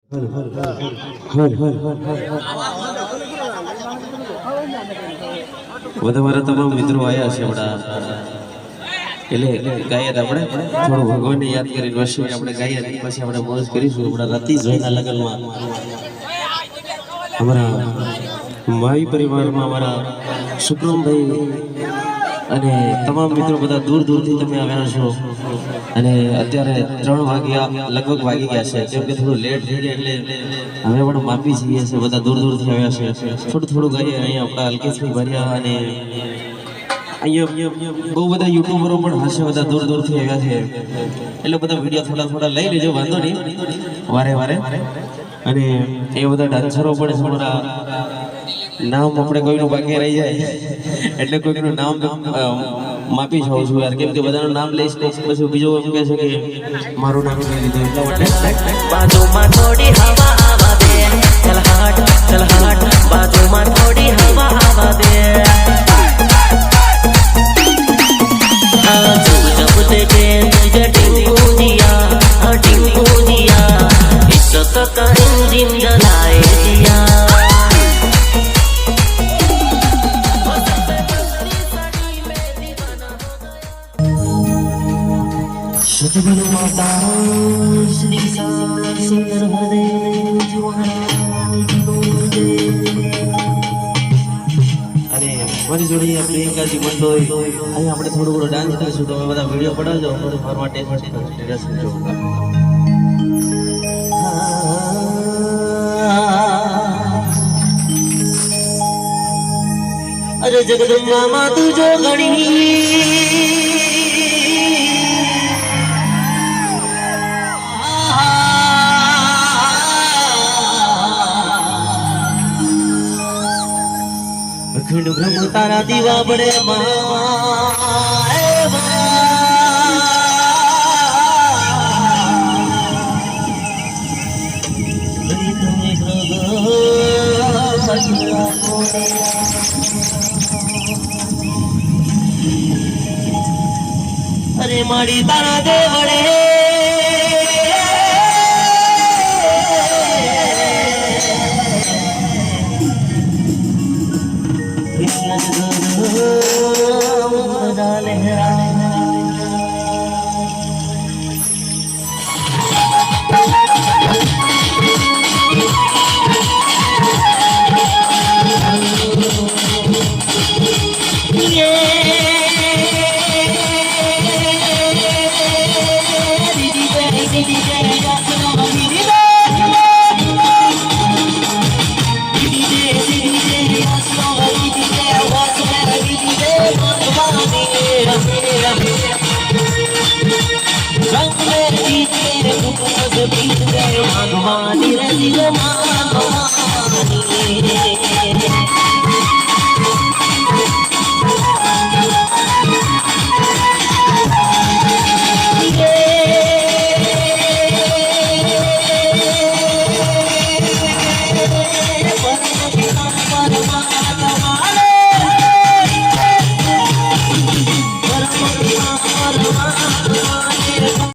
બધા મારા તમામ મિત્રો આવ્યા છે હમણાં એટલે ગાયર આપણે થોડું ભગવાનને યાદ કરીને વર્ષે આપણે ગાયર પછી આપણે મોજ કરીશું હમણાં રતીશભાઈના લગ્નમાં અમારા માઈ પરિવારમાં અમારા શુક્રમભાઈ અને તમામ મિત્રો બધા દૂર દૂરથી તમે આવ્યા છો અને અત્યારે 3 વાગ્યા લગભગ વાગી ગયા છે કેમ કે થોડું લેટ થઈ ગયા એટલે હવે પણ માફી છીએ છે બધા દૂર દૂરથી આવ્યા છે થોડું ગાઈએ અહીંયા આપણા અલ્કેશભાઈ ભર્યા અને અહીંયા બહુ બધા યુટ્યુબરો પણ હશે બધા દૂર દૂરથી આવ્યા છે એટલે બધા વિડીયો થોડા લઈ લેજો વાંધો નહીં વારે અને એ બધા ડાન્સરો પણ અમારા નામ આપણે કોઈનું બાકી રહી જાય એટલે કોઈનું નામ માપી જાઉં છું યાર કેમ કે બધાનું નામ લઈશ પછી બીજો એમ કહે છે કે મારું નામ લઈ લીધું એટલા માટે બાજુમાં થોડી હવા આવા દે ચલ હાટ બાજુમાં થોડી હવા આવા દે जब देखे तुझे टिंकू जिया इज्जत का इंजन जलाए दिया सतगुरु माता श्री सुंदर हृदय અરે મારી જોડે પ્રિયંકાજી મંડોઈ અહીં આપણે થોડું ઘણું ડાન્સ કરીશું તમે બધા વિડીયો પડાવજો થોડું ફરવા સ્ટેટસ જો अरे जगदम्बा माँ तू जो घड़ी अखंड ब्रह्म तारा दीवा बड़े अरे माड़ी तारा दे बड़े